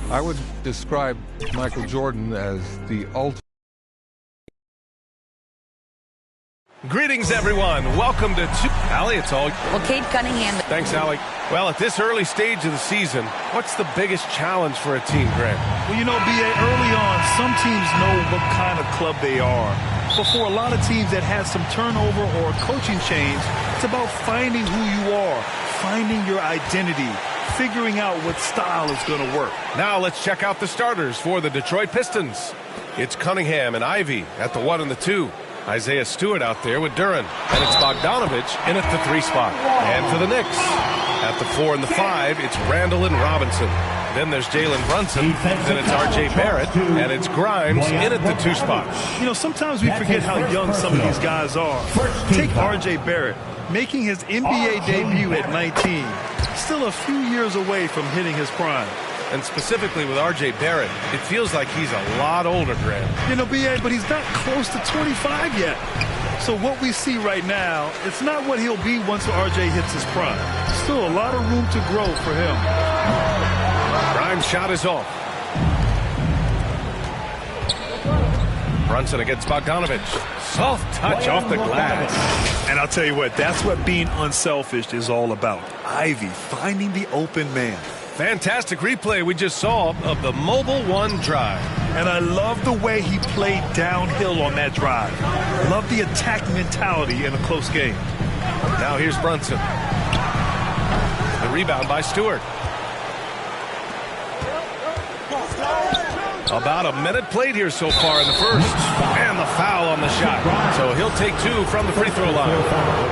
I would describe Michael Jordan as the ultimate. Greetings, everyone. Welcome to Allie, it's all. Well, Cade Cunningham. Thanks, Allie. Well, at this early stage of the season, what's the biggest challenge for a team, Grant? Well, you know, B.A., early on, some teams know what kind of club they are. But for a lot of teams that had some turnover or coaching change, it's about finding who you are, finding your identity, figuring out what style is going to work. Now let's check out the starters for the Detroit Pistons. It's Cunningham and Ivy at the 1 and the 2. Isaiah Stewart out there with Duran. And it's Bogdanovich in at the 3 spot. And for the Knicks, at the 4 and the 5, it's Randall and Robinson. Then there's Jalen Brunson. Then it's R.J. Barrett. And it's Grimes in at the 2 spot. You know, sometimes we forget how young some of these guys are. Take R.J. Barrett, making his NBA debut at 19. Still a few years away from hitting his prime. And specifically with R.J. Barrett, it feels like he's a lot older, Grant. You know, B.A., but he's not close to 25 yet. So what we see right now, it's not what he'll be once R.J. hits his prime. Still a lot of room to grow for him. Grimes' shot is off. Brunson against Bogdanovich. Soft touch off the glass. And I'll tell you what, that's what being unselfish is all about. Ivy finding the open man. Fantastic replay we just saw of the Mobile One drive. And I love the way he played downhill on that drive. Love the attack mentality in a close game. Now here's Brunson. The rebound by Stewart. About a minute played here so far in the first. And the foul on the shot. So he'll take 2 from the free throw line.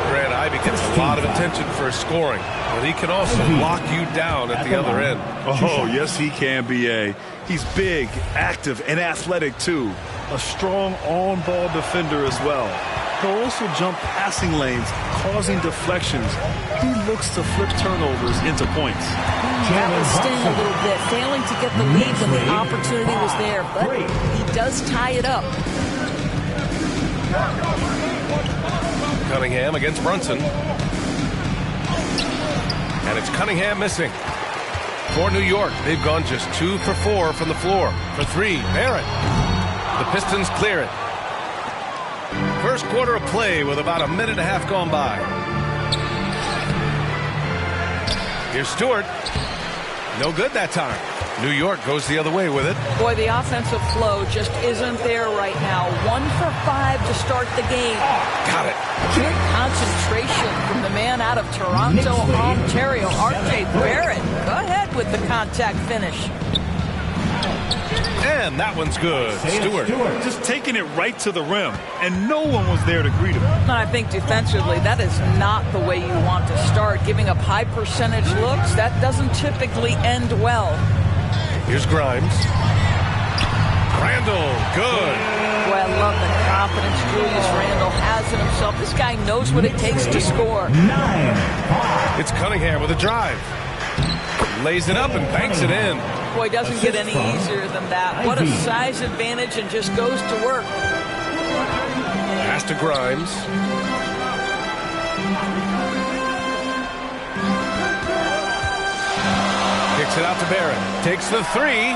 Grant, Ivy gets a lot of attention for his scoring. But he can also lock you down at the other end. Oh, yes, he can, B.A. He's big, active, and athletic, too. A strong on-ball defender as well. He'll also jump passing lanes, causing deflections. He looks to flip turnovers into points. That was sting a little bit, failing to get the lead when the opportunity was there, but he does tie it up. Cunningham against Brunson. And it's Cunningham missing. For New York, they've gone just 2 for 4 from the floor. For 3, Barrett. The Pistons clear it. First quarter of play with about a minute and a half gone by. Here's Stewart. No good that time. New York goes the other way with it. Boy, the offensive flow just isn't there right now. 1 for 5 to start the game. Got it. Good concentration from the man out of Toronto, Ontario, R.J. Barrett. Go ahead with the contact finish. And that one's good. Stewart. Just taking it right to the rim, and no one was there to greet him. And I think defensively, that is not the way you want to start. Giving up high percentage looks, that doesn't typically end well. Here's Grimes. Randall, good. Boy, I love the confidence Julius Randall has in himself. This guy knows what it takes to score. It's Cunningham with a drive. Lays it up and banks it in. Boy, doesn't get any easier than that. What a size advantage, and just goes to work. Pass to Grimes. Kicks it out to Barrett. Takes the 3.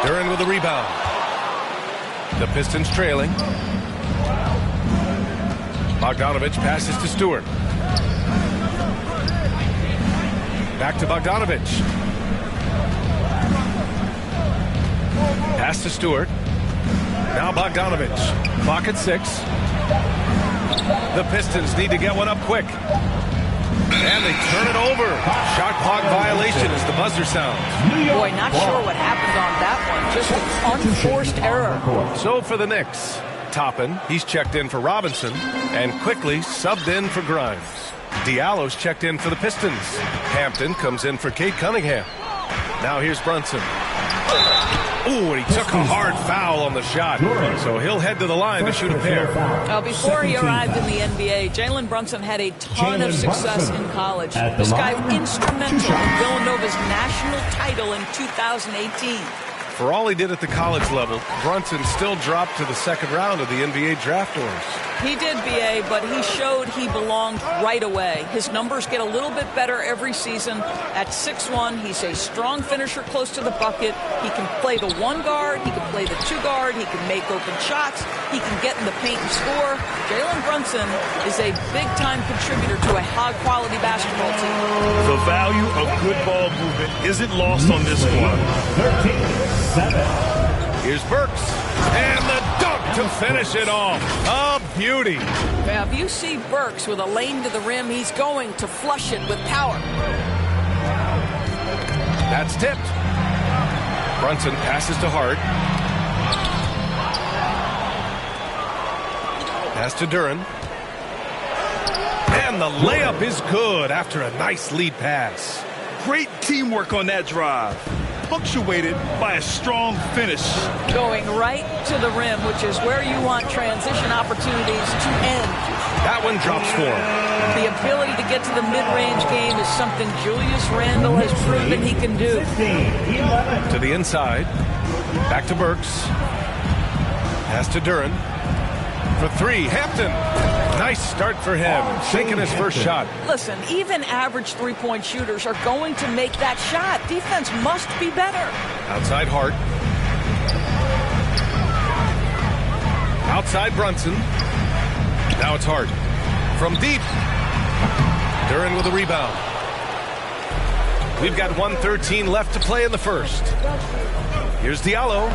Duran with the rebound. The Pistons trailing. Bogdanovich passes to Stewart. Back to Bogdanovich. Pass to Stewart. Now Bogdanovich. Clock at 6. The Pistons need to get one up quick. And they turn it over. Shot clock violation as the buzzer sounds. Boy, not sure what happened on that one. Just an unforced error. So for the Knicks, Toppin, he's checked in for Robinson, and quickly subbed in for Grimes. Diallo's checked in for the Pistons. Hampton comes in for Cade Cunningham. Now here's Brunson. Ooh, and he took a hard foul on the shot. So he'll head to the line to shoot a pair. Before he arrived in the NBA, Jalen Brunson had a ton of success in college. This guy instrumental in Villanova's national title in 2018. For all he did at the college level, Brunson still dropped to the second round of the NBA draft orders. He did, B.A., but he showed he belonged right away. His numbers get a little bit better every season. At 6'1", he's a strong finisher close to the bucket. He can play the one guard. He can play the two guard. He can make open shots. He can get in the paint and score. Jalen Brunson is a big-time contributor to a high-quality basketball team. The value of good ball movement isn't lost on this squad. 13-7. Here's Burks, and the dunk to finish it off. A beauty. Now, if you see Burks with a lane to the rim, he's going to flush it with power. That's tipped. Brunson passes to Hart. Pass to Duran. And the layup is good after a nice lead pass. Great teamwork on that drive, punctuated by a strong finish. Going right to the rim, which is where you want transition opportunities to end. That one drops for him. The ability to get to the mid-range game is something Julius Randle has proven he can do. 16-11. To the inside. Back to Burks. Pass to Duran. For three, Hampton. Nice start for him, taking his first shot. Listen, even average three-point shooters are going to make that shot. Defense must be better. Outside Hart. Outside Brunson. Now it's Hart. From deep. Duran with a rebound. We've got 1:13 left to play in the first. Here's Diallo.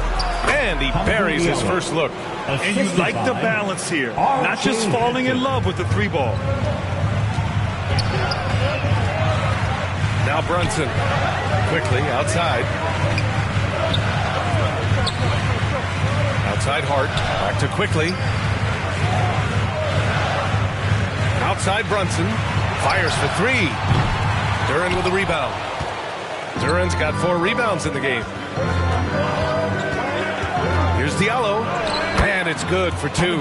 And he buries his first look. And you like the balance here. Not just falling in love with the three ball. Now Brunson. Quickly outside. Outside Hart. Back to Quickly. Outside Brunson. Fires for three. Duran with a rebound. Duran's got 4 rebounds in the game. Here's Diallo. And it's good for 2.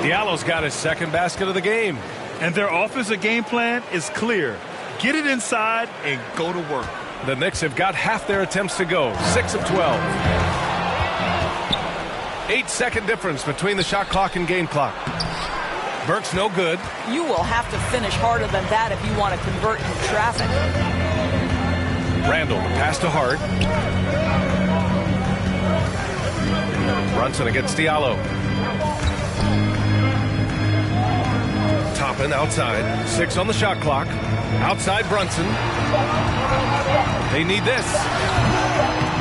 Diallo's got his second basket of the game. And their offensive game plan is clear. Get it inside and go to work. The Knicks have got half their attempts to go. 6 of 12. 8-second difference between the shot clock and game clock. Burks no good. You will have to finish harder than that if you want to convert in traffic. Randle, pass to Hart. Brunson against Diallo. Toppin outside. 6 on the shot clock. Outside Brunson. They need this.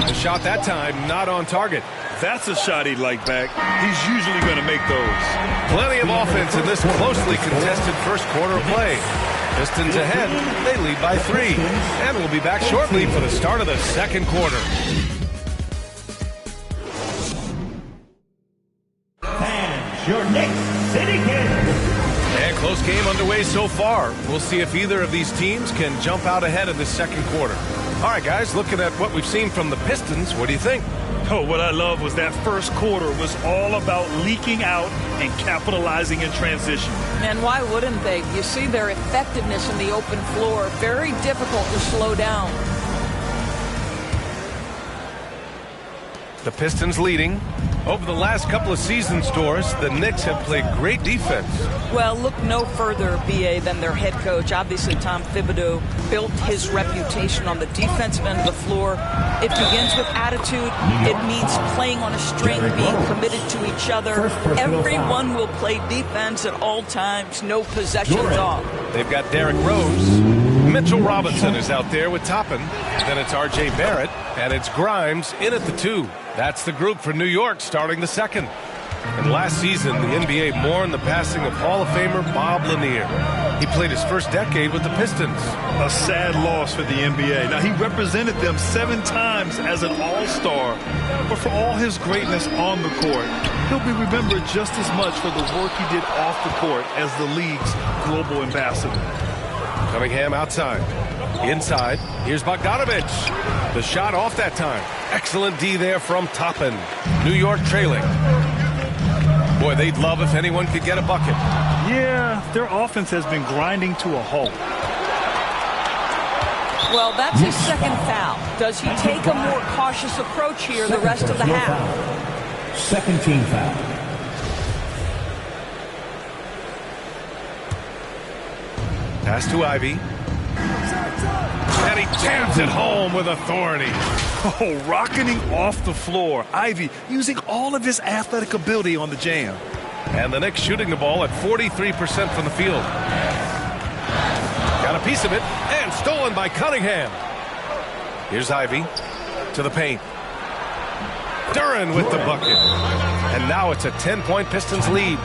The shot that time not on target. That's a shot he'd like back. He's usually going to make those. Plenty of offense in this closely contested first quarter of play. Pistons ahead. They lead by 3. And we'll be back shortly for the start of the second quarter. And your Knicks City Kings. And close game underway so far. We'll see if either of these teams can jump out ahead in the second quarter. All right, guys, looking at what we've seen from the Pistons, what do you think? Oh, what I love was that first quarter was all about leaking out and capitalizing in transition. And why wouldn't they? You see their effectiveness in the open floor. Very difficult to slow down. The Pistons leading. Over the last couple of seasons, Doris, the Knicks have played great defense. Well, look no further, B.A., than their head coach. Obviously, Tom Thibodeau built his reputation on the defensive end of the floor. It begins with attitude. It means playing on a string, being committed to each other. Everyone will play defense at all times. No possession dog. They've got Derrick Rose. Mitchell Robinson is out there with Toppin. Then it's R.J. Barrett, and it's Grimes in at the 2. That's the group for New York starting the second. And last season, the NBA mourned the passing of Hall of Famer Bob Lanier. He played his first decade with the Pistons. A sad loss for the NBA. Now, he represented them 7 times as an all-star. But for all his greatness on the court, he'll be remembered just as much for the work he did off the court as the league's global ambassador. Cunningham outside. Inside, here's Bogdanovich. The shot off that time. Excellent D there from Toppin. New York trailing. Boy, they'd love if anyone could get a bucket. Yeah, their offense has been grinding to a halt. Well, that's his second foul. Does he take a more cautious approach here the rest of the half? Second team foul. Pass to Ivy. And he jams it home with authority. Oh, rocketing off the floor. Ivy using all of his athletic ability on the jam. And the Knicks shooting the ball at 43% from the field. Got a piece of it, and stolen by Cunningham. Here's Ivy to the paint. Duren with the bucket. And now it's a 10-point Pistons lead.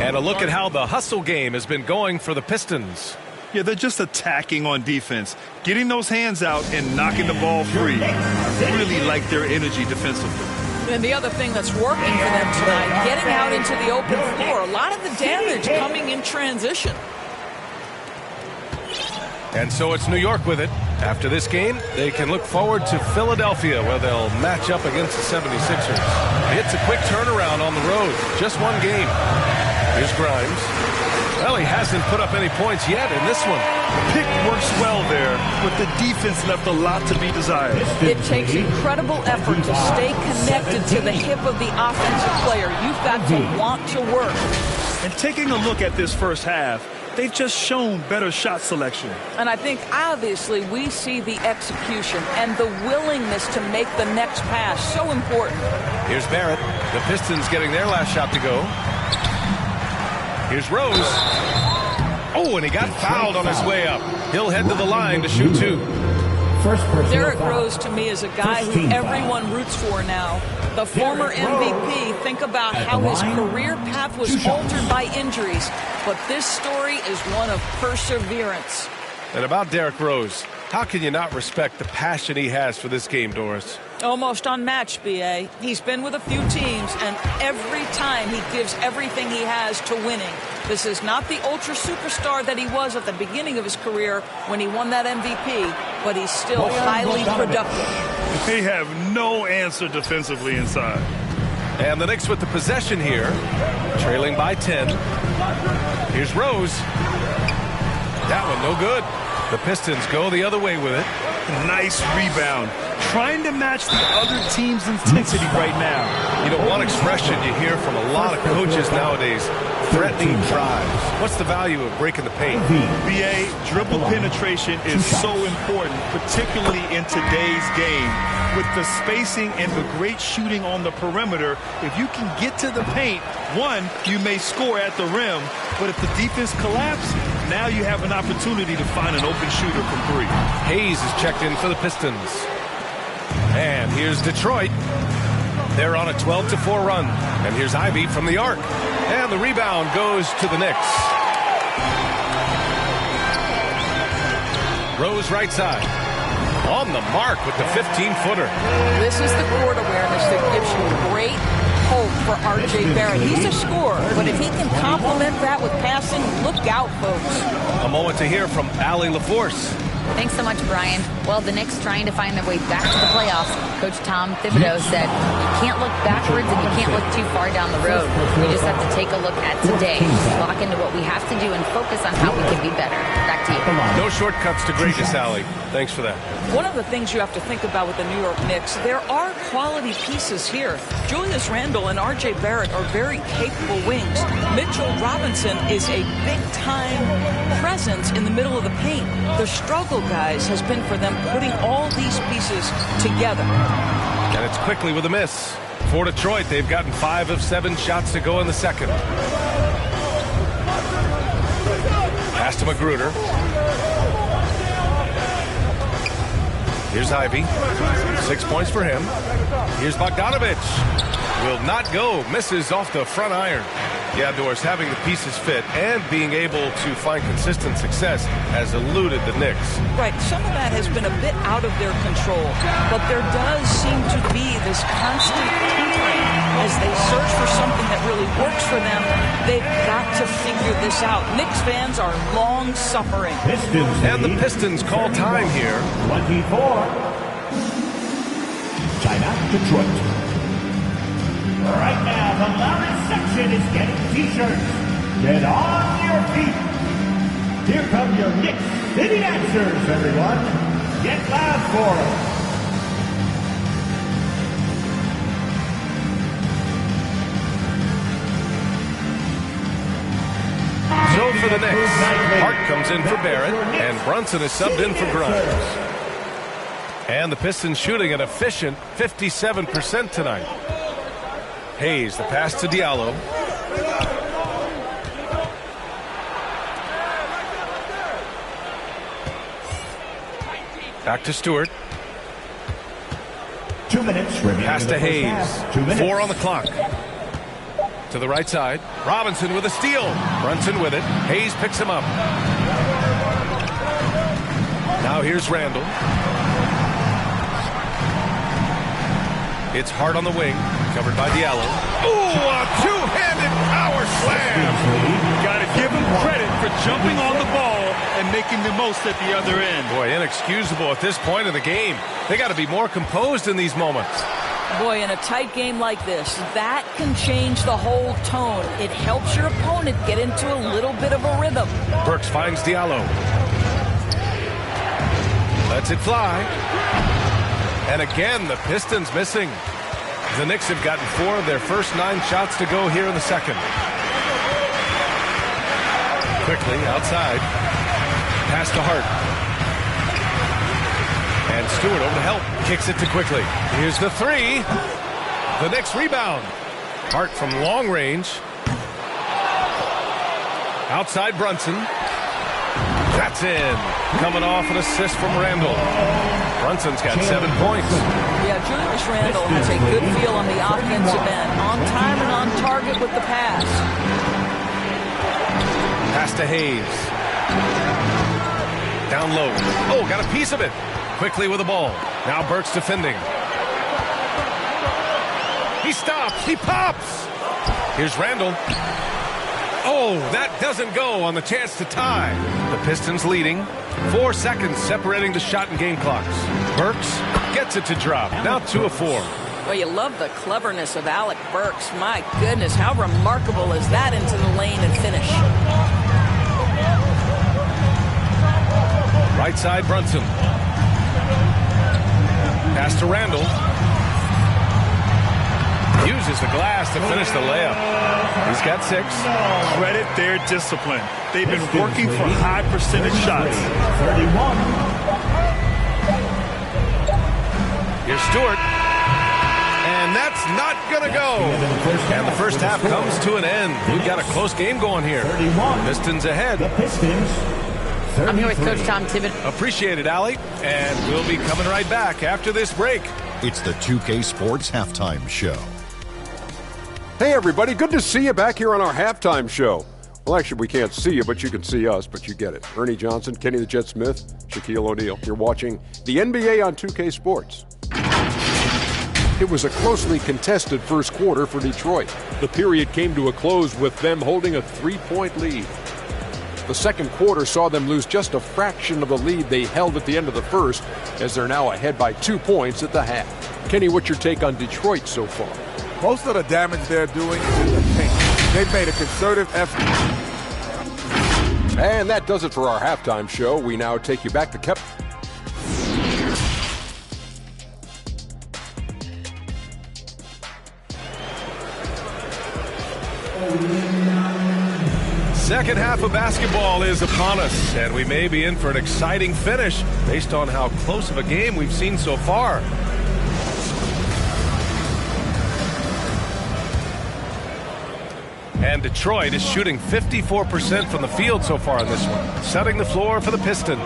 And a look at how the hustle game has been going for the Pistons. Yeah, they're just attacking on defense, getting those hands out and knocking the ball free. I really like their energy defensively. And the other thing that's working for them tonight, getting out into the open floor. A lot of the damage coming in transition. And so it's New York with it. After this game, they can look forward to Philadelphia, where they'll match up against the 76ers. It's a quick turnaround on the road. Just one game. Here's Grimes. Well, he hasn't put up any points yet in this one. The pick works well there, but the defense left a lot to be desired. It takes incredible effort to stay connected to the hip of the offensive player. You've got to want to work. And taking a look at this first half, they've just shown better shot selection. And I think obviously we see the execution and the willingness to make the next pass so important. Here's Barrett. The Pistons getting their last shot to go. Here's Rose. Oh, and he got fouled on his way up. He'll head to the line to shoot two. Derrick Rose, to me, is a guy who everyone roots for now. The former MVP, think about how his career path was altered by injuries. But this story is one of perseverance. And about Derrick Rose, how can you not respect the passion he has for this game, Doris? Almost unmatched, B.A. He's been with a few teams, and every time he gives everything he has to winning. This is not the ultra superstar that he was at the beginning of his career when he won that MVP, but he's still highly productive. They have no answer defensively inside. And the Knicks with the possession here, trailing by 10. Here's Rose. That one no good. The Pistons go the other way with it. Nice rebound. Trying to match the other team's intensity right now. You know, one expression you hear from a lot of coaches nowadays, threatening drives. What's the value of breaking the paint? BA, dribble penetration is so important, particularly in today's game. With the spacing and the great shooting on the perimeter, if you can get to the paint, one, you may score at the rim, but if the defense collapses, now you have an opportunity to find an open shooter from three. Hayes is checked in for the Pistons. And here's Detroit. They're on a 12-4 run. And here's Ivy from the arc. And the rebound goes to the Knicks. Rose right side. On the mark with the 15-footer. This is the court awareness that gives you great hope for R.J. Barrett. He's a scorer, but if he can complement that with passing, look out, folks. A moment to hear from Allie LaForce. Thanks so much, Brian. Well, the Knicks trying to find their way back to the playoffs. Coach Tom Thibodeau said, you can't look backwards and you can't look too far down the road. We just have to take a look at today, lock into what we have to do, and focus on how we can be better. Back to you. No shortcuts to greatness, Allie. Thanks for that. One of the things you have to think about with the New York Knicks, there are quality pieces here. Julius Randle and R.J. Barrett are very capable wings. Mitchell Robinson is a big-time presence in the middle of the paint. The struggle, guys, has been for them putting all these pieces together. And it's quickly with a miss. For Detroit, they've gotten 5 of 7 shots to go in the second. Pass to Magruder. Here's Ivy. 6 points for him. Here's Bogdanovich. Will not go. Misses off the front iron. Yeah, Doris, having the pieces fit and being able to find consistent success has eluded the Knicks. Right. Some of that has been a bit out of their control, but there does seem to be this constant tinkering as they search for something that really works for them. They've got to figure this out. Knicks fans are long suffering. And the Pistons call time here. 24. Timeout, Detroit. Right now, the loudest section is getting t-shirts. Get on your feet. Here come your Knicks City Dancers, everyone. Get loud for them. So for the Knicks, Hart comes in for Barrett, and Brunson is subbed in for Grimes. And the Pistons shooting an efficient 57% tonight. Hayes, the pass to Diallo. Back to Stewart. 2 minutes remaining. Pass to Hayes. 2 minutes. 4 on the clock. To the right side. Robinson with a steal. Brunson with it. Hayes picks him up. Now here's Randall. It's Hart on the wing. Covered by Diallo. Ooh, a two-handed power slam. Got to give him credit for jumping on the ball and making the most at the other end. Boy, inexcusable at this point of the game. They got to be more composed in these moments. Boy, in a tight game like this, that can change the whole tone. It helps your opponent get into a little bit of a rhythm. Burks finds Diallo. Lets it fly. And again, the Pistons missing. The Knicks have gotten 4 of their first 9 shots to go here in the second. Quickly, outside. Pass to Hart. And Stewart over to help. Kicks it to Quickly. Here's the 3. The Knicks rebound. Hart from long range. Outside Brunson. That's in. Coming off an assist from Randall. Brunson's got 7 points. Yeah, Julius Randall has a good feel on the offensive end. On time and on target with the pass. Pass to Hayes. Down low. Oh, got a piece of it. Quickly with the ball. Now Burks defending. He stops. He pops. Here's Randall. Oh, that doesn't go on the chance to tie. The Pistons leading. 4 seconds separating the shot and game clocks. Burks gets it to drop. Now 2 of 4. Well, you love the cleverness of Alec Burks. My goodness, how remarkable is that into the lane and finish? Right side, Brunson. Pass to Randall. Uses the glass to finish the layup. He's got 6. Credit their discipline. They've been working for high percentage shots. 31. Here's Stewart. And that's not going to go. And the first half comes to an end. We've got a close game going here. Pistons ahead. The Pistons. 33. I'm here with Coach Tom Thibodeau. Appreciate it, Allie. And we'll be coming right back after this break. It's the 2K Sports Halftime Show. Hey, everybody. Good to see you back here on our halftime show. Well, actually, we can't see you, but you can see us, but you get it. Ernie Johnson, Kenny the Jet Smith, Shaquille O'Neal. You're watching the NBA on 2K Sports. It was a closely contested first quarter for Detroit. The period came to a close with them holding a 3-point lead. The second quarter saw them lose just a fraction of the lead they held at the end of the first, as they're now ahead by 2 points at the half. Kenny, what's your take on Detroit so far? Most of the damage they're doing is in the paint. They've made a concerted effort. And that does it for our halftime show. We now take you back to Kep. Second half of basketball is upon us, and we may be in for an exciting finish based on how close of a game we've seen so far. And Detroit is shooting 54% from the field so far in this one, setting the floor for the Pistons.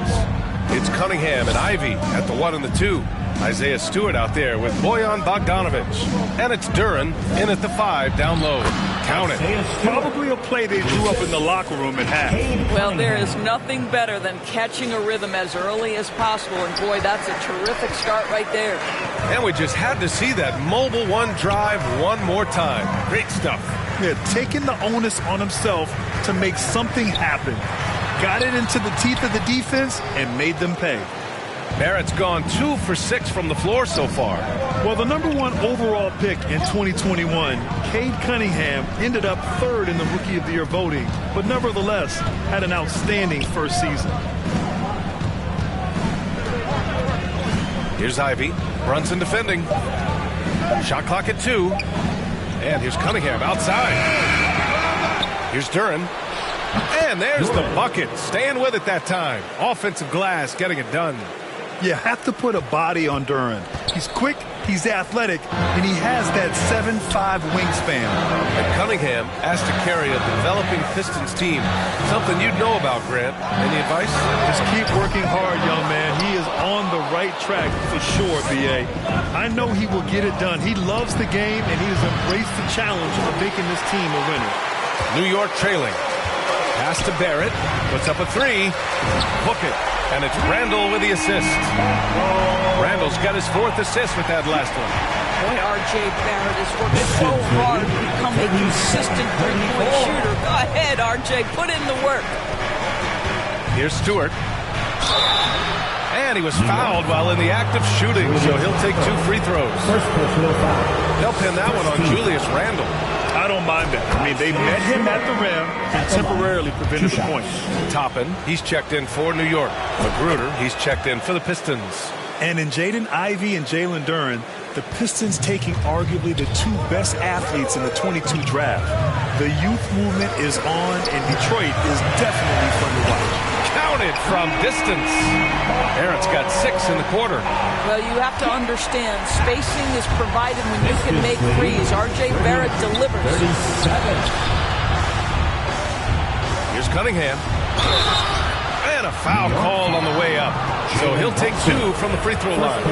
It's Cunningham and Ivy at the 1 and the 2. Isaiah Stewart out there with Bojan Bogdanovic. And it's Duran in at the 5 down low. Count it. Probably a play they drew up in the locker room at half. Well, there is nothing better than catching a rhythm as early as possible. And, boy, that's a terrific start right there. And we just had to see that mobile one drive one more time. Great stuff. Yeah, taking the onus on himself to make something happen. Got it into the teeth of the defense and made them pay. Barrett's gone 2 for 6 from the floor so far. Well, the #1 overall pick in 2021, Cade Cunningham, ended up 3rd in the Rookie of the Year voting, but nevertheless had an outstanding first season. Here's Ivy. Brunson defending. Shot clock at 2. And here's Cunningham outside. Here's Duran. And there's the bucket. Staying with it that time. Offensive glass getting it done. You have to put a body on Duran. He's quick, he's athletic, and he has that 7'5" wingspan. And Cunningham asked to carry a developing Pistons team. Something you'd know about, Grant. Any advice? Just keep working hard, young man. He is on the right track for sure, B.A. I know he will get it done. He loves the game, and he has embraced the challenge of making this team a winner. New York trailing. Pass to Barrett. Puts up a three. Hook it. And it's Randall with the assist. Randall's got his 4th assist with that last one. Boy, R.J. Barrett has worked so hard to become a consistent three-point shooter. Go ahead, R.J., put in the work. Here's Stewart. And he was fouled while in the act of shooting, so he'll take 2 free throws. They'll pin that one on Julius Randle. I don't mind that. I mean, they met him at the rim and temporarily prevented the point. Toppin, he's checked in for New York. Magruder, he's checked in for the Pistons. And in Jaden Ivey and Jalen Duran, the Pistons taking arguably the 2 best athletes in the 22 draft. The youth movement is on, and Detroit is definitely fun to watch. Counted from distance. Barrett's got 6 in the quarter. Well, you have to understand, spacing is provided when you can make threes. R.J. Barrett delivers. Here's Cunningham. And a foul called on the way up. So he'll take 2 from the free throw line.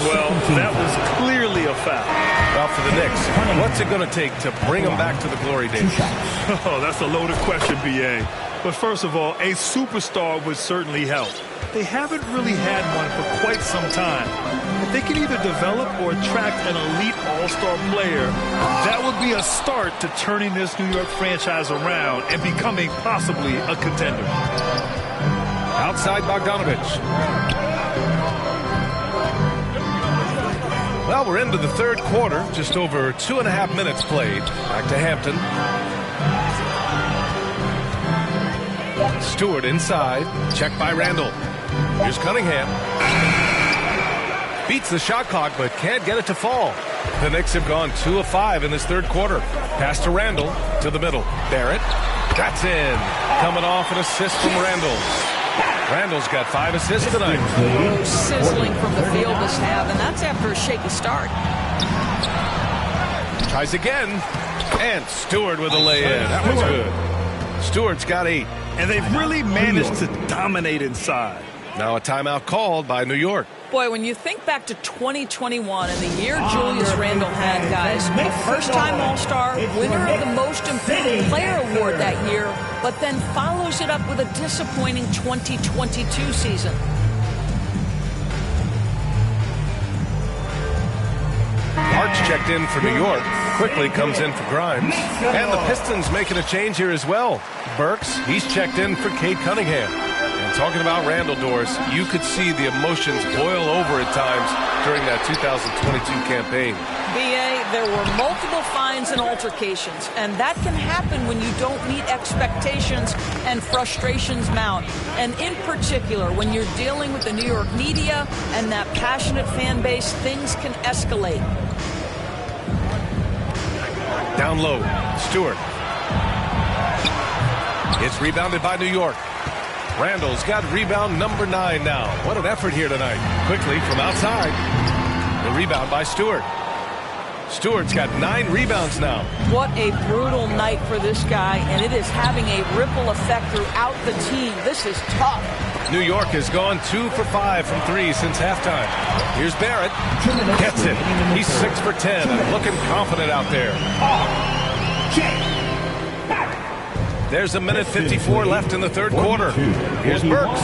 Well, that was clearly a foul. Well, for the Knicks, what's it going to take to bring them back to the glory days? Oh, that's a loaded question, B.A. But first of all, a superstar would certainly help. They haven't really had one for quite some time. If they can either develop or attract an elite all-star player, that would be a start to turning this New York franchise around and becoming possibly a contender. Outside Bogdanovich. Well, we're into the 3rd quarter. Just over 2.5 minutes played. Back to Hampton. Stewart inside. Checked by Randall. Here's Cunningham. Beats the shot clock, but can't get it to fall. The Knicks have gone 2 of 5 in this 3rd quarter. Pass to Randall. To the middle. Barrett. That's in. Coming off an assist from Randall. Randall's got 5 assists tonight. Oh, sizzling from the field this half, and that's after a shaky start. Tries again. And Stewart with a lay-in. That was good. Stewart's got 8. And they've really managed to dominate inside. Now a timeout called by New York. Boy, when you think back to 2021 and the year Julius Randle had, guys, a first-time All-Star, winner of the Most Improved Player Award that year, but then follows it up with a disappointing 2022 season. Arch checked in for New York. Quickly comes in for Grimes. And the Pistons making a change here as well. Burks, he's checked in for Cade Cunningham. And talking about Randall, Doris, you could see the emotions boil over at times during that 2022 campaign. B.A., there were multiple fines and altercations, and that can happen when you don't meet expectations and frustrations mount. And in particular, when you're dealing with the New York media and that passionate fan base, things can escalate. Down low, Stewart. It's rebounded by New York. Randall's got rebound number 9 now. What an effort here tonight. Quickly from outside. The rebound by Stewart. Stewart's got 9 rebounds now. What a brutal night for this guy, and it is having a ripple effect throughout the team. This is tough. New York has gone 2 for 5 from 3 since halftime. Here's Barrett. Gets it. He's 6 for 10 and looking confident out there. There's a minute 54 left in the 3rd quarter. Here's Burks.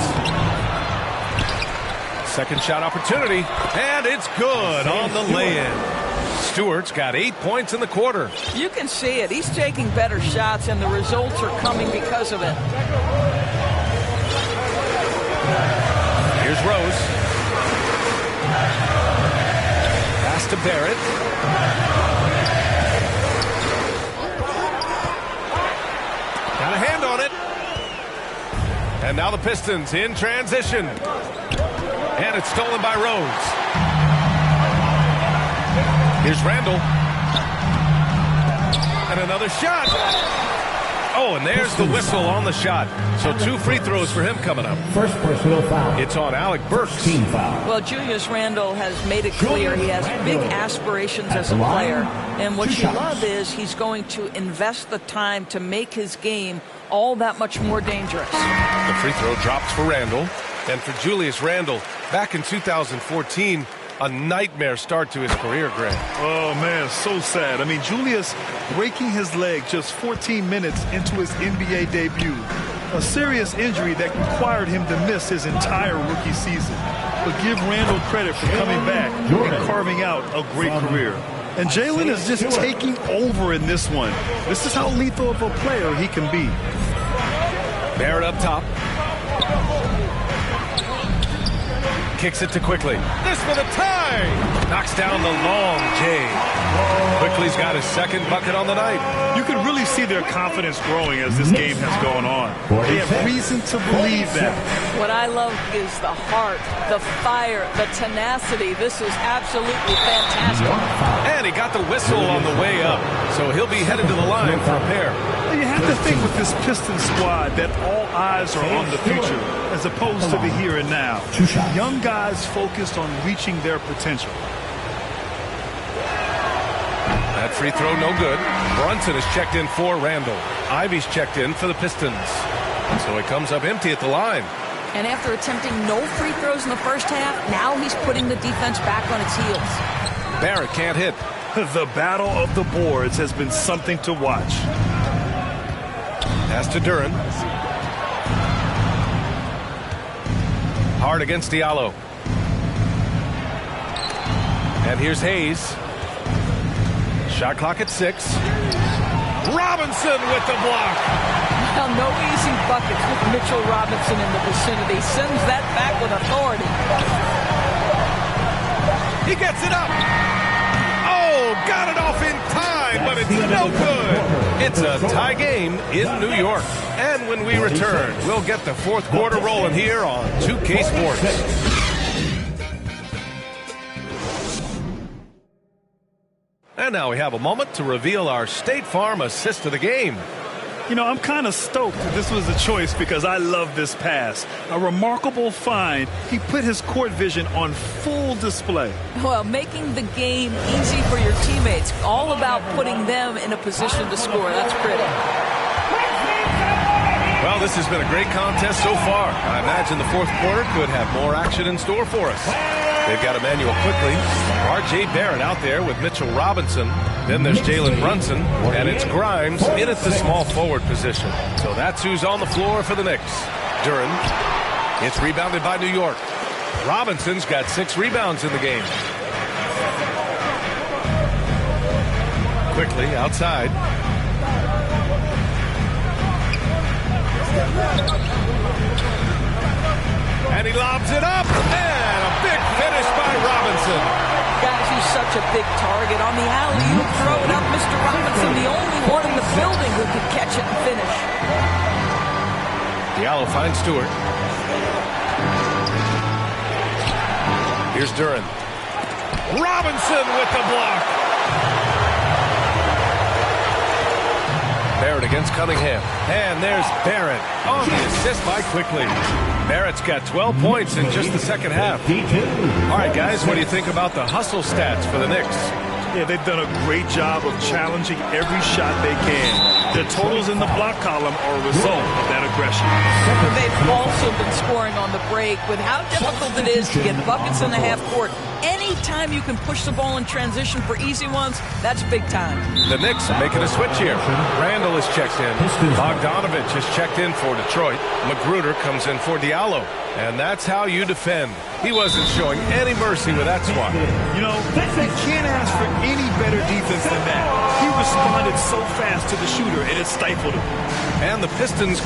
Second shot opportunity, and it's good on the lay-in. Stewart's got 8 points in the quarter. You can see it. He's taking better shots, and the results are coming because of it. Here's Rose. Pass to Barrett. Got a hand on it. And now the Pistons in transition. And it's stolen by Rose. Here's Randall. And another shot. Oh, and there's the whistle on the shot. So 2 free throws for him coming up. First personal foul. It's on Alec Burks. Team foul. Well, Julius Randle has made it clear he has big aspirations as a player. And what you love is he's going to invest the time to make his game all that much more dangerous. The free throw drops for Randle. And for Julius Randle, back in 2014, a nightmare start to his career, Greg. Oh, man, so sad. I mean, Julius breaking his leg just 14 minutes into his NBA debut. A serious injury that required him to miss his entire rookie season. But give Randle credit for coming back and carving out a great career. And Jalen is just taking over in this one. This is how lethal of a player he can be. Barrett up top. Kicks it to Quickly. This for the tie! Knocks down the long J. Quickly's got his second bucket on the night. You can really see their confidence growing as this game has gone on. They have reason to believe that. What I love is the heart, the fire, the tenacity. This is absolutely fantastic. And he got the whistle on the way up, so he'll be headed to the line for a pair. You have to think with this Pistons squad that all eyes are on the future as opposed to the here and now. Young guys focused on reaching their potential. That free throw no good. Brunson is checked in for Randle. Ivy's checked in for the Pistons. So he comes up empty at the line. And after attempting no free throws in the first half, now he's putting the defense back on its heels. Barrett can't hit. The battle of the boards has been something to watch. Pass to Duran. Hard against Diallo. And here's Hayes. Shot clock at 6. Robinson with the block. Well, no easy buckets with Mitchell Robinson in the vicinity. Sends that back with authority. He gets it up. Oh, got it off in time, but it's no good. It's a tie game in New York. And when we return, we'll get the fourth quarter rolling here on 2K Sports. And now we have a moment to reveal our State Farm assist of the game. You know, I'm kind of stoked that this was a choice because I love this pass. A remarkable find. He put his court vision on full display. Well, making the game easy for your teammates. All about putting them in a position to score. That's pretty. Well, this has been a great contest so far. I imagine the fourth quarter could have more action in store for us. They've got Emmanuel Quickly, R.J. Barrett out there with Mitchell Robinson. Then there's Jalen Brunson, and it's Grimes in at the small forward position. So that's who's on the floor for the Knicks. Duran. It's rebounded by New York. Robinson's got 6 rebounds in the game. Quickly outside. And he lobs it up, and a big finish by Robinson. Guys, he's such a big target. On the alley-oop, throw it up. Mr. Robinson, the only one in the building who could catch it and finish. Diallo finds Stewart. Here's Duran. Robinson with the block. Barrett against Cunningham. And there's Barrett on the assist by Quickly. Barrett's got 12 points in just the second half. All right, guys, what do you think about the hustle stats for the Knicks? Yeah, they've done a great job of challenging every shot they can. Their totals in the block column are a result of that aggression. They've also been scoring on the break. With how difficult it is to get buckets in the half court, anytime you can push the ball in transition for easy ones, that's big time. The Knicks are making a switch here. Randle is checked in. Bogdanovich is checked in for Detroit. Magruder comes in for Diallo. And that's how you defend. He wasn't showing any mercy with that swat. You know, you can't ask for any better defense than that. He responded so fast to the shooter, and it stifled him. And the Pistons...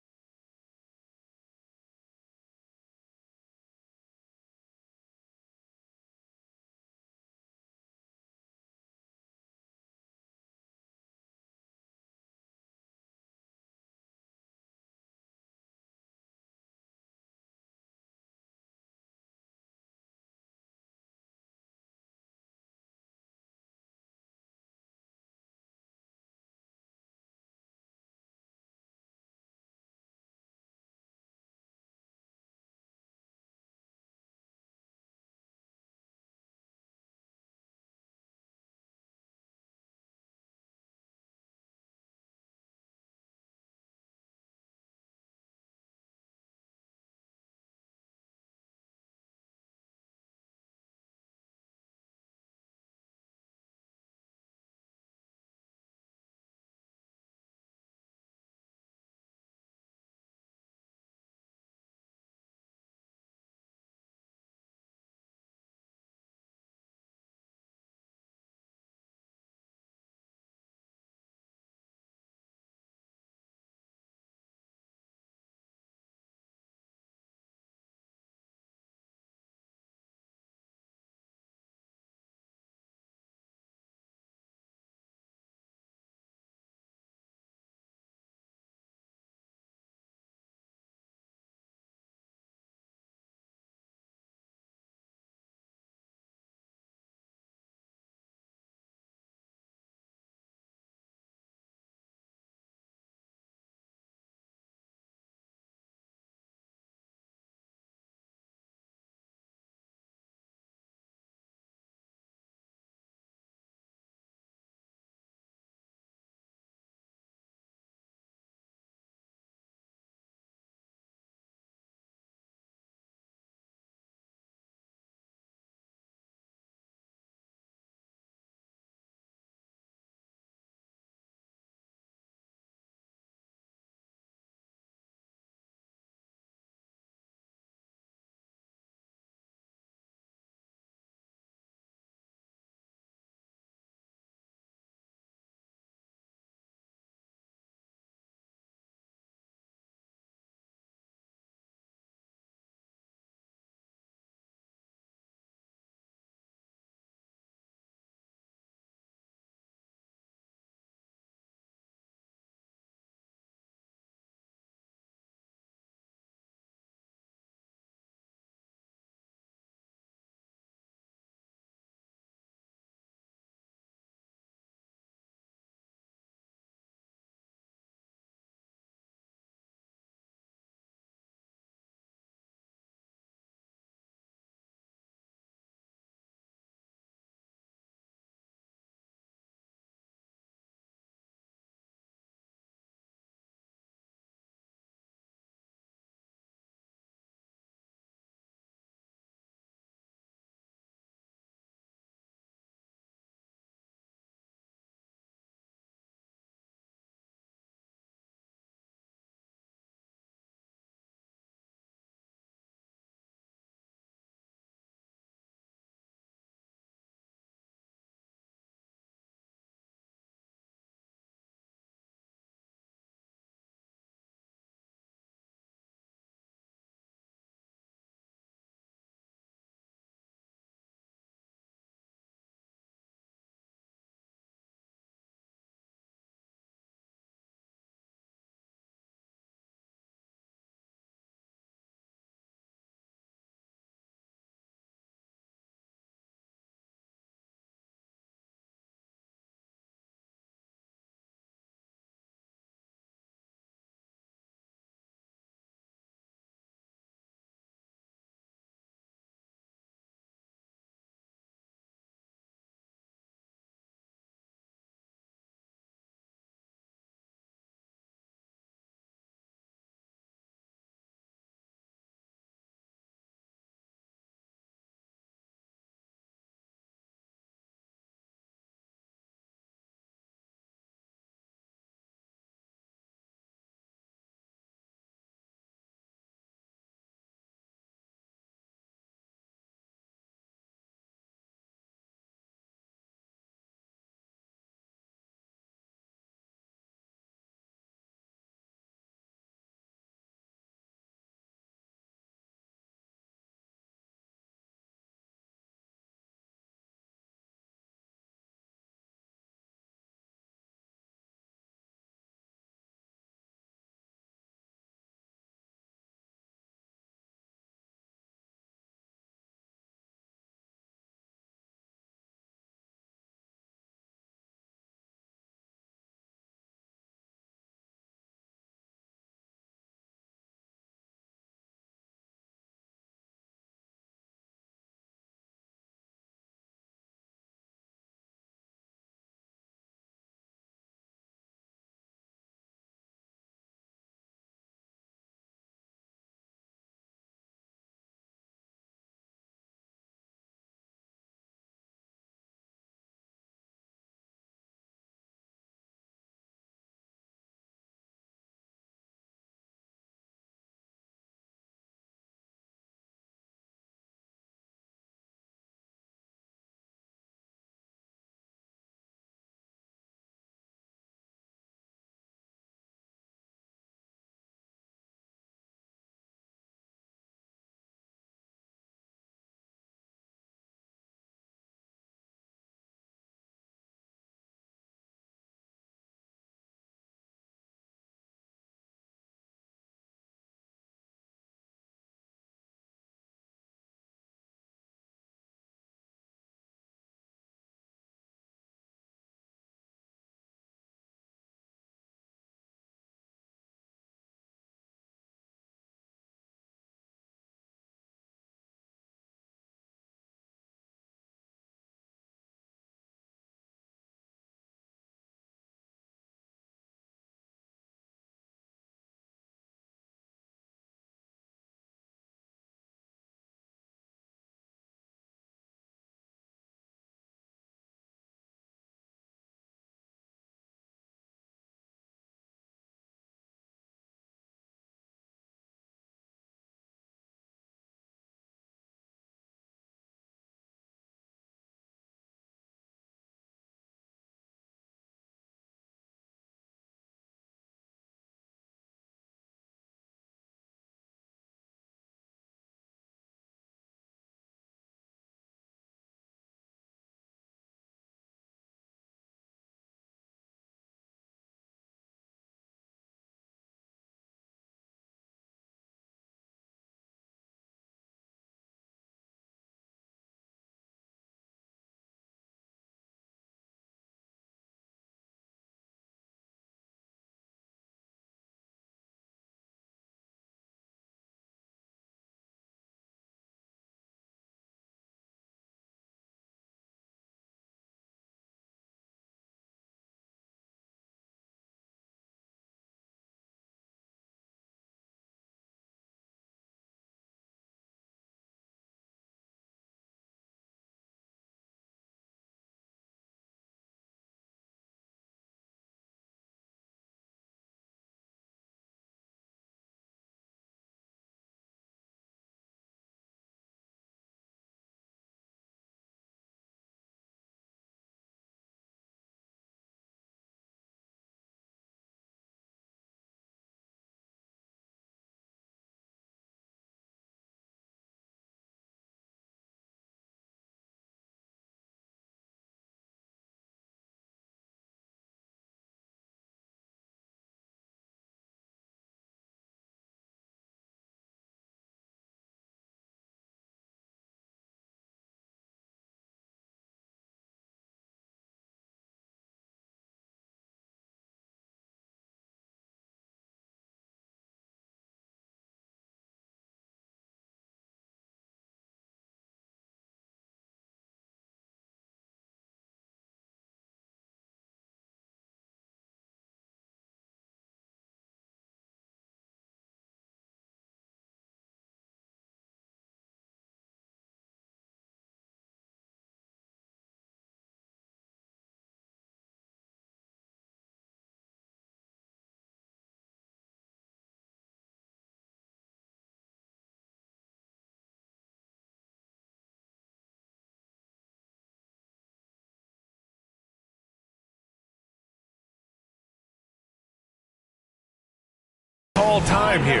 all time here.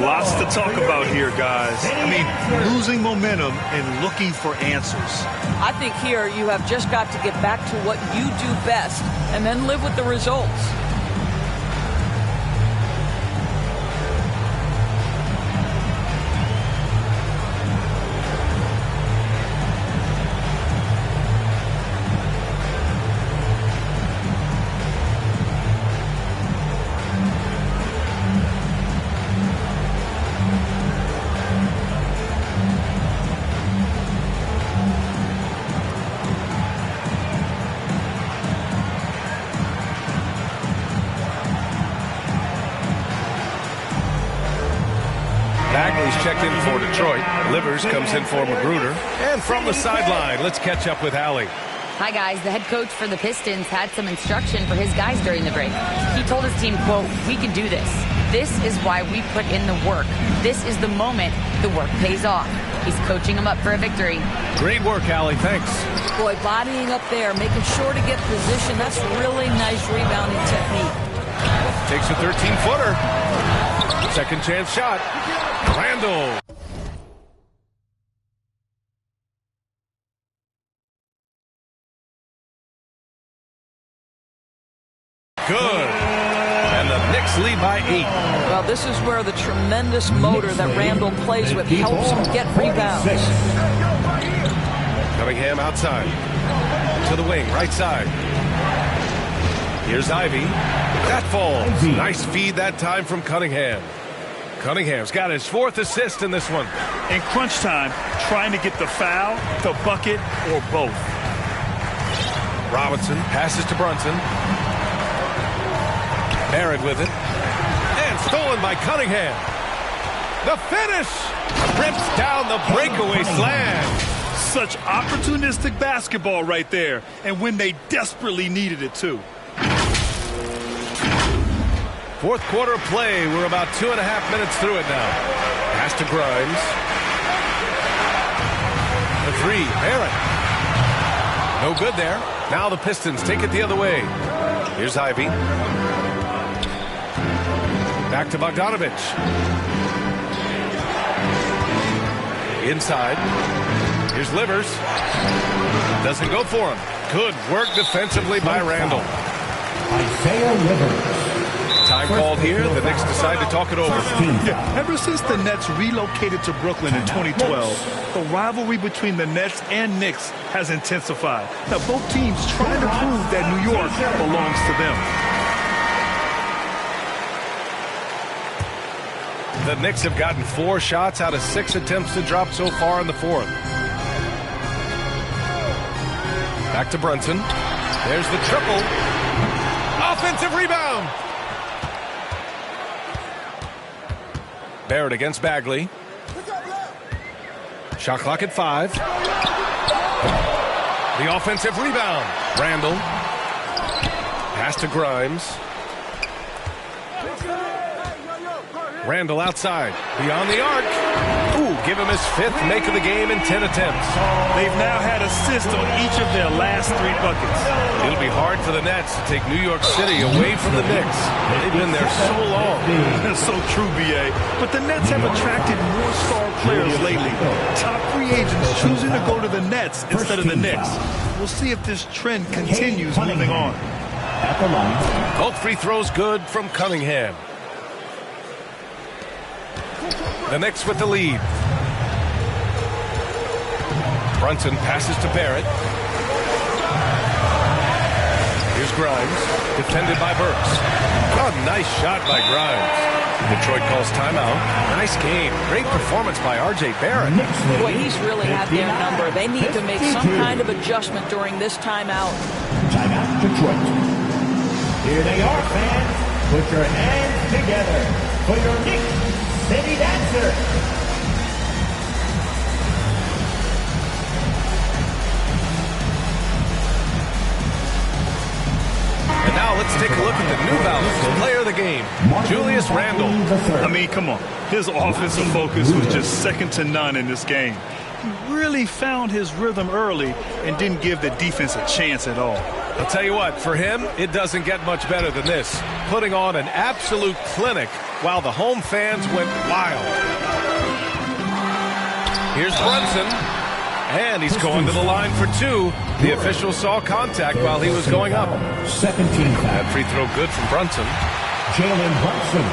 Lots to talk about here, guys. I mean, losing momentum and looking for answers. I think here you have just got to get back to what you do best and then live with the results. Bagley's checked in for Detroit. Livers comes in for Magruder. And from the sideline, let's catch up with Allie. Hi, guys. The head coach for the Pistons had some instruction for his guys during the break. He told his team, quote, "We can do this. This is why we put in the work. This is the moment the work pays off." He's coaching them up for a victory. Great work, Allie. Thanks. Boy, bodying up there, making sure to get position. That's really nice rebounding technique. Takes a 13-footer. Second chance shot. Randall. Good. And the Knicks lead by 8. Well, this is where the tremendous motor that Randall plays with helps him get rebounds. Cunningham outside. To the wing, right side. Here's Ivy. That falls. Nice feed that time from Cunningham. Cunningham's got his 4th assist in this one. In crunch time, trying to get the foul, the bucket, or both. Robinson passes to Brunson. Barrett with it. And stolen by Cunningham. The finish! Rips down the breakaway slam. Such opportunistic basketball right there. And when they desperately needed it, too. 4th quarter play. We're about 2.5 minutes through it now. Pass to Grimes. The 3, Barrett. No good there. Now the Pistons take it the other way. Here's Ivy. Back to Bogdanovich. Inside. Here's Livers. Doesn't go for him. Good work defensively by Randall. Isaiah Livers. Time called here. The Knicks decide to talk it over. Yeah, ever since the Nets relocated to Brooklyn in 2012, the rivalry between the Nets and Knicks has intensified. Now, both teams trying to prove that New York belongs to them. The Knicks have gotten 4 shots out of 6 attempts to drop so far in the 4th. Back to Brunson. There's the triple. Offensive rebound. Barrett against Bagley. Shot clock at 5. The offensive rebound. Randall. Pass to Grimes. Randall outside. Beyond the arc. Ooh, give him his 5th make of the game in 10 attempts. They've now had assists on each of their last 3 buckets. It'll be hard for the Nets to take New York City away from the Knicks. They've been there so long. That's so true, B.A. But the Nets have attracted more star players lately. Top free agents choosing to go to the Nets instead of the Knicks. We'll see if this trend continues moving on. Both free throws good from Cunningham. The Knicks with the lead. Brunson passes to Barrett. Here's Grimes, defended by Burks. Oh, nice shot by Grimes. Detroit calls timeout. Nice game. Great performance by R.J. Barrett. Boy, he's really had their number. They need to make some kind of adjustment during this timeout. Timeout, Detroit. Here they are, fans. Put your hands together for your Knicks City Dancer. And now let's take a look at the New Balance player of the game, Julius Randle. I mean, come on. His offensive focus was just second to none in this game. He really found his rhythm early and didn't give the defense a chance at all. I'll tell you what, for him, it doesn't get much better than this. Putting on an absolute clinic while the home fans went wild. Here's Brunson, and he's going to the line for two. The official saw contact while he was going up. 17 That free throw good from Brunson. Jalen Brunson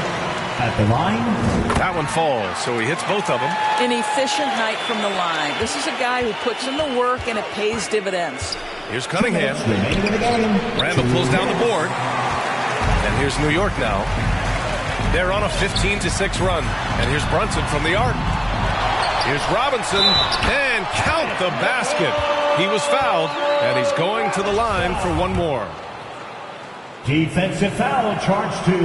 at the line. That one falls, so he hits both of them. An efficient night from the line. This is a guy who puts in the work, and it pays dividends. Here's Cunningham. Remaining in the game. Randall pulls down the board. And here's New York now. They're on a 15-6 run. And here's Brunson from the arc. Here's Robinson, and count the basket. He was fouled, and he's going to the line for one more. Defensive foul charged to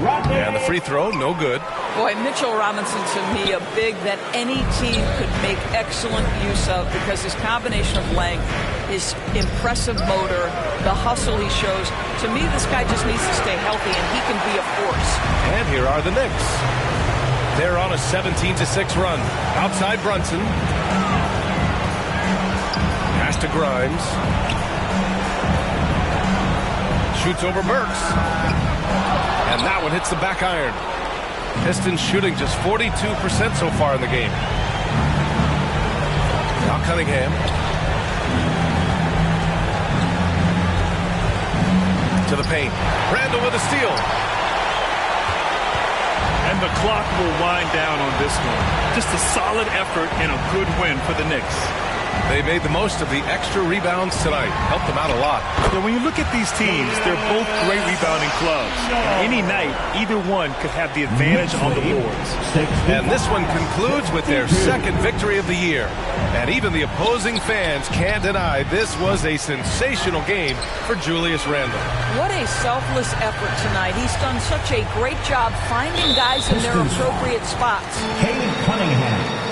Rodney. And the free throw, no good. Boy, Mitchell Robinson, to me, a big that any team could make excellent use of because his combination of length, his impressive motor, the hustle he shows. To me, this guy just needs to stay healthy, and he can be a force. And here are the Knicks. They're on a 17-6 run. Outside Brunson. Pass to Grimes. Shoots over Burks. And that one hits the back iron. Pistons shooting just 42% so far in the game. Now Cunningham. To the paint. Randall with a steal. And the clock will wind down on this one. Just a solid effort and a good win for the Knicks. They made the most of the extra rebounds tonight. Helped them out a lot. So when you look at these teams, they're both great rebounding clubs. Any night, either one could have the advantage on the boards. And this one concludes with their second victory of the year. And even the opposing fans can't deny this was a sensational game for Julius Randle. What a selfless effort tonight. He's done such a great job finding guys in their appropriate spots. Cade Cunningham.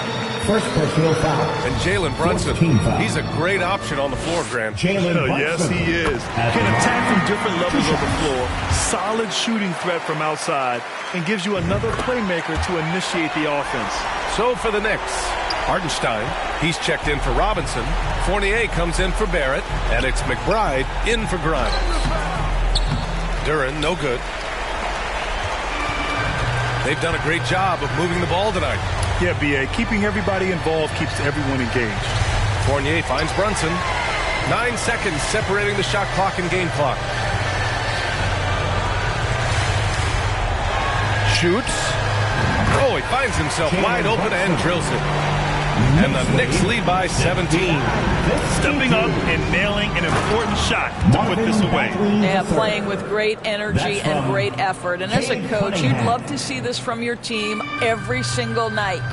First personal foul. And Jalen Brunson, he's a great option on the floor, Grant. Yes, he is. Can attack from different levels of the floor. Solid shooting threat from outside and gives you another playmaker to initiate the offense. So for the Knicks, Hartenstein, he's checked in for Robinson. Fournier comes in for Barrett, and it's McBride in for Grimes. Duren, no good. They've done a great job of moving the ball tonight. Yeah, B.A., keeping everybody involved keeps everyone engaged. Fournier finds Brunson. 9 seconds separating the shot clock and game clock. Shoots. Oh, he finds himself wide open and drills it. And the Knicks lead by 17. Stepping up and nailing an important shot to put this away. Yeah, playing with great energy and great effort. And as a coach, you'd love to see this from your team every single night.